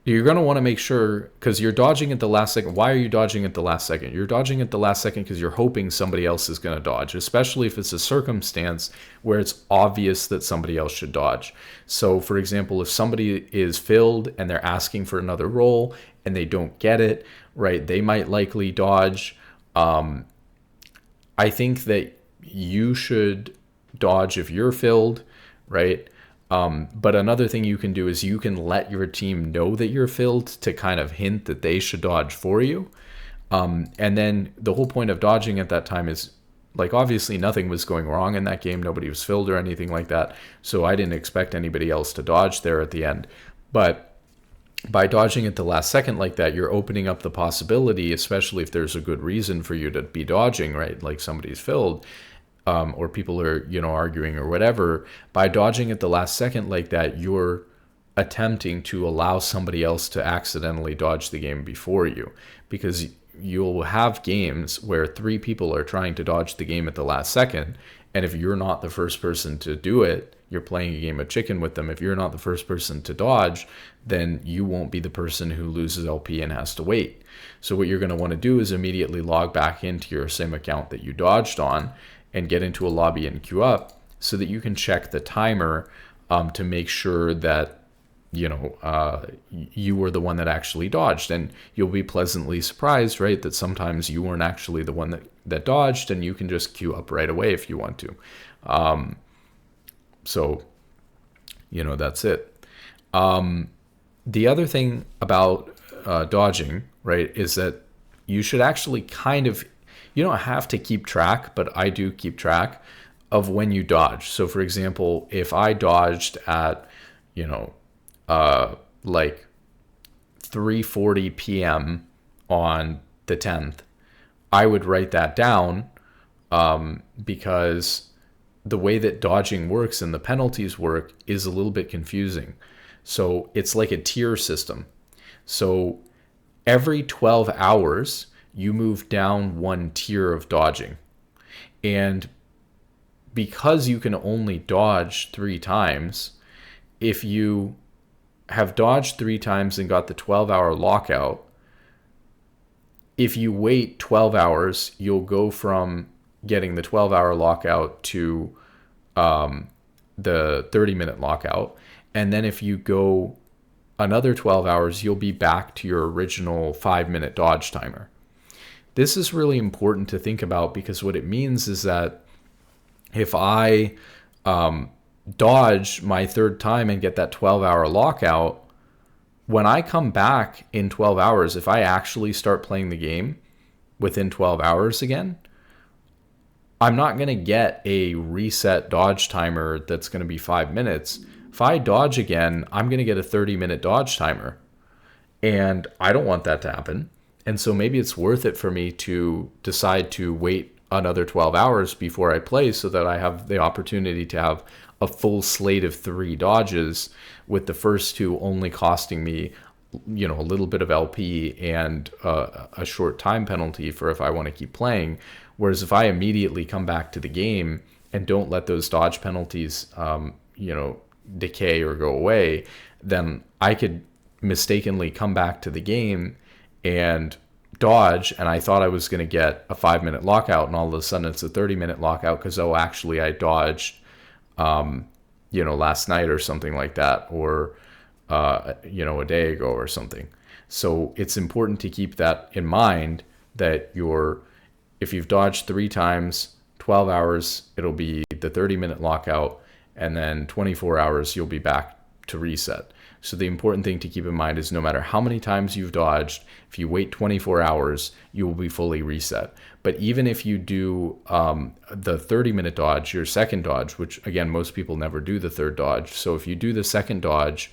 You're going to want to make sure, because you're dodging at the last second. Why are you dodging at the last second? You're dodging at the last second because you're hoping somebody else is going to dodge, especially if it's a circumstance where it's obvious that somebody else should dodge. So, for example, if somebody is filled and they're asking for another roll and they don't get it, right, they might likely dodge. I think that you should dodge if you're filled, right? But another thing you can do is you can let your team know that you're filled to kind of hint that they should dodge for you. And then the whole point of dodging at that time is, obviously nothing was going wrong in that game. Nobody was filled or anything like that. So I didn't expect anybody else to dodge there at the end. But by dodging at the last second like that, you're opening up the possibility, especially if there's a good reason for you to be dodging, right? Like somebody's filled. Or people are, arguing or whatever. By dodging at the last second like that, you're attempting to allow somebody else to accidentally dodge the game before you, because you'll have games where 3 people are trying to dodge the game at the last second, and if you're not the first person to do it, you're playing a game of chicken with them. If you're not the first person to dodge, then you won't be the person who loses LP and has to wait. So what you're going to want to do is immediately log back into your same account that you dodged on and get into a lobby and queue up so that you can check the timer to make sure that, you were the one that actually dodged. And you'll be pleasantly surprised, right, that sometimes you weren't actually the one that dodged, and you can just queue up right away if you want to. So, that's it. The other thing about dodging, right, is that you should actually you don't have to keep track, but I do keep track of when you dodge. So for example, if I dodged at, 3:40 p.m. on the 10th, I would write that down because the way that dodging works and the penalties work is a little bit confusing. So it's like a tier system. So every 12 hours, you move down 1 tier of dodging. And because you can only dodge 3 times, if you have dodged 3 times and got the 12-hour lockout, if you wait 12 hours, you'll go from getting the 12-hour lockout to the 30-minute lockout. And then if you go another 12 hours, you'll be back to your original 5-minute dodge timer. This is really important to think about, because what it means is that if I dodge my third time and get that 12-hour lockout, when I come back in 12 hours, if I actually start playing the game within 12 hours again, I'm not going to get a reset dodge timer that's going to be 5 minutes. If I dodge again, I'm going to get a 30-minute dodge timer. And I don't want that to happen. And so maybe it's worth it for me to decide to wait another 12 hours before I play so that I have the opportunity to have a full slate of 3 dodges, with the first 2 only costing me, a little bit of LP and a short time penalty for if I want to keep playing. Whereas if I immediately come back to the game and don't let those dodge penalties, decay or go away, then I could mistakenly come back to the game and dodge, and I thought I was going to get a 5-minute lockout, and all of a sudden it's a 30-minute lockout because, actually I dodged, last night or something like that, or, a day ago or something. So it's important to keep that in mind, that if you've dodged 3 times, 12 hours, it'll be the 30-minute lockout, and then 24 hours, you'll be back to reset. So the important thing to keep in mind is no matter how many times you've dodged, if you wait 24 hours, you will be fully reset. But even if you do the 30-minute dodge, your second dodge, which again, most people never do the third dodge. So if you do the second dodge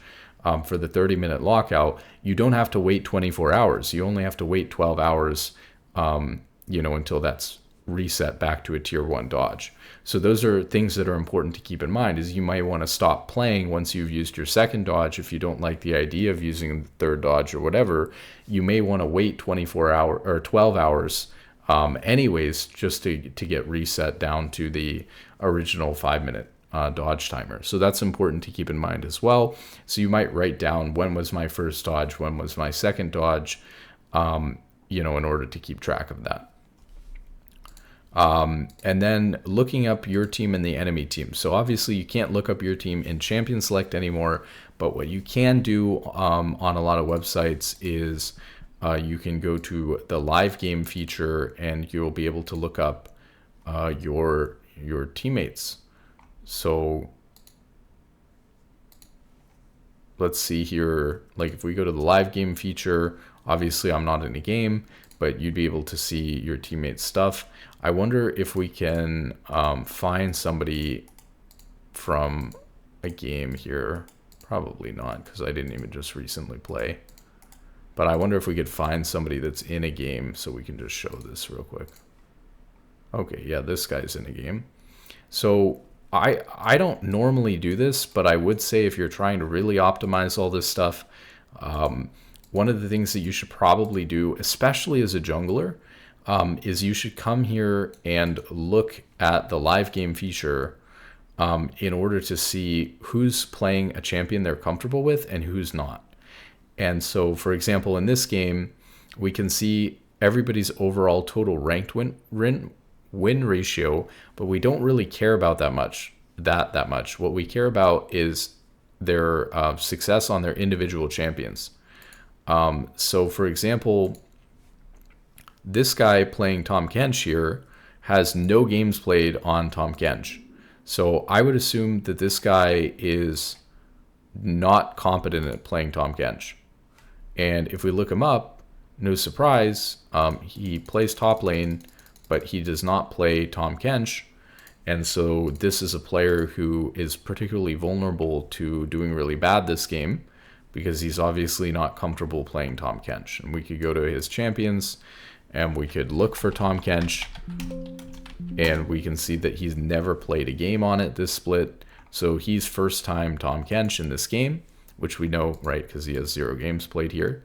for the 30-minute lockout, you don't have to wait 24 hours. You only have to wait 12 hours, until that's reset back to a tier 1 dodge. So those are things that are important to keep in mind, is you might want to stop playing once you've used your second dodge. If you don't like the idea of using the third dodge or whatever, you may want to wait 24 hours or 12 hours anyways, just to get reset down to the original 5-minute dodge timer. So that's important to keep in mind as well. So you might write down, when was my first dodge, when was my second dodge, in order to keep track of that. And then looking up your team and the enemy team. So obviously you can't look up your team in Champion Select anymore, but what you can do on a lot of websites is you can go to the live game feature and you'll be able to look up your teammates. So let's see here, like if we go to the live game feature, obviously I'm not in a game, but you'd be able to see your teammates' stuff. I wonder if we can find somebody from a game here. Probably not, because I didn't even just recently play. But I wonder if we could find somebody that's in a game so we can just show this real quick. Okay, yeah, this guy's in a game. So I don't normally do this, but I would say if you're trying to really optimize all this stuff, one of the things that you should probably do, especially as a jungler, is you should come here and look at the live game feature in order to see who's playing a champion they're comfortable with and who's not. And so, for example, in this game, we can see everybody's overall total ranked win ratio, but we don't really care about that much. What we care about is their success on their individual champions. So, for example, this guy playing Tahm Kench here has no games played on Tahm Kench. So I would assume that this guy is not competent at playing Tahm Kench. And if we look him up, no surprise, he plays top lane, but he does not play Tahm Kench. And so this is a player who is particularly vulnerable to doing really bad this game, because he's obviously not comfortable playing Tahm Kench. And we could go to his champions, and we could look for Tahm Kench, and we can see that he's never played a game on it this split. So he's first time Tahm Kench in this game, which we know, right, because he has 0 games played here.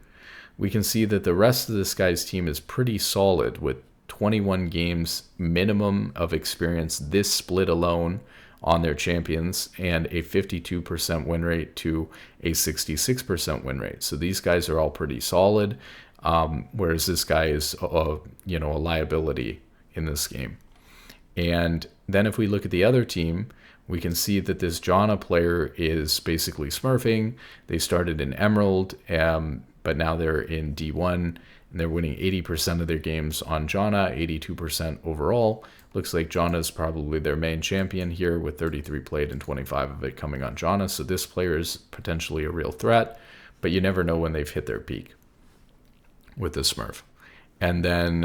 We can see that the rest of this guy's team is pretty solid, with 21 games minimum of experience this split alone on their champions, and a 52% win rate to a 66% win rate. So these guys are all pretty solid, whereas this guy is a liability in this game. And then if we look at the other team, we can see that this Janna player is basically smurfing. They started in Emerald, but now they're in D1, and they're winning 80% of their games on Janna, 82% overall, Looks like Jana is probably their main champion here with 33 played and 25 of it coming on Jana. So this player is potentially a real threat, but you never know when they've hit their peak with the Smurf. And then,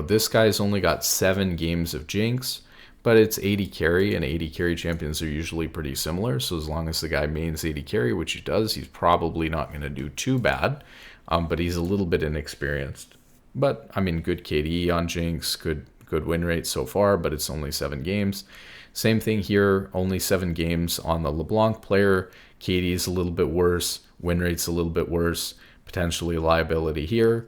this guy's only got 7 games of Jinx, but it's 80 carry, and 80 carry champions are usually pretty similar. So as long as the guy mains 80 carry, which he does, he's probably not going to do too bad. But he's a little bit inexperienced. But, I mean, good KDE on Jinx, good win rate so far, but it's only 7 games. Same thing here, only 7 games on the LeBlanc player. KDE is a little bit worse, win rate's a little bit worse, potentially a liability here.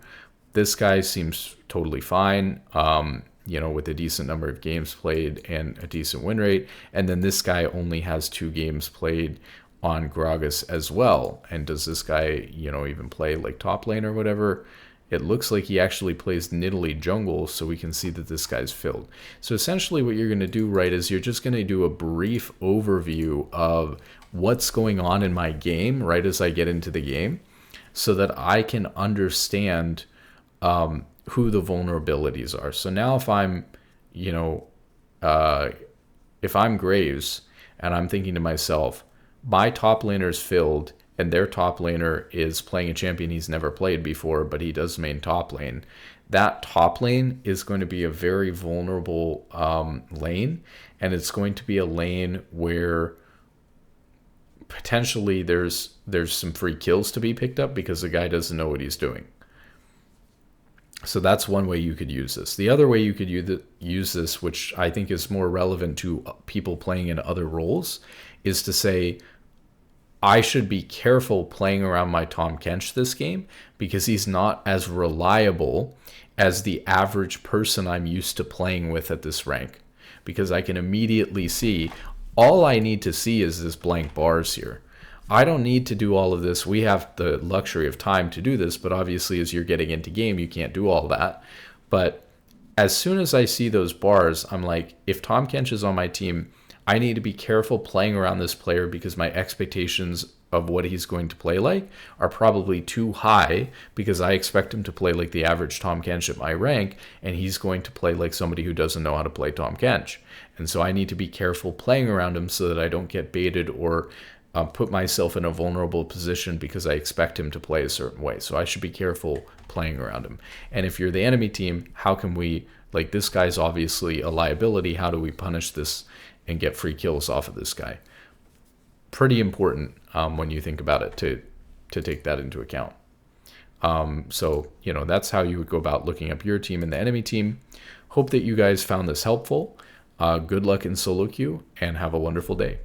This guy seems totally fine, with a decent number of games played and a decent win rate. And then this guy only has 2 games played on Gragas as well. And does this guy, even play like top lane or whatever? It looks like he actually plays Nidalee jungle, so we can see that this guy's filled. So essentially what you're going to do, right, is you're just going to do a brief overview of what's going on in my game right as I get into the game, so that I can understand who the vulnerabilities are. So now if I'm, if I'm Graves and I'm thinking to myself, my top laner's filled and their top laner is playing a champion he's never played before, but he does main top lane, that top lane is going to be a very vulnerable lane, and it's going to be a lane where potentially there's some free kills to be picked up because the guy doesn't know what he's doing. So that's one way you could use this. The other way you could use this, which I think is more relevant to people playing in other roles, is to say, I should be careful playing around my Tahm Kench this game because he's not as reliable as the average person I'm used to playing with at this rank. Because I can immediately see, all I need to see is this blank bars here. I don't need to do all of this. We have the luxury of time to do this, but obviously as you're getting into game, you can't do all that. But as soon as I see those bars, I'm like, if Tahm Kench is on my team, I need to be careful playing around this player because my expectations of what he's going to play like are probably too high, because I expect him to play like the average Tahm Kench at my rank, and he's going to play like somebody who doesn't know how to play Tahm Kench. And so I need to be careful playing around him so that I don't get baited or put myself in a vulnerable position because I expect him to play a certain way. So I should be careful playing around him. And if you're the enemy team, how can we, like, this guy's obviously a liability, how do we punish this and get free kills off of this guy? Pretty important when you think about it to take that into account. So, that's how you would go about looking up your team and the enemy team. Hope that you guys found this helpful. Good luck in solo queue and have a wonderful day.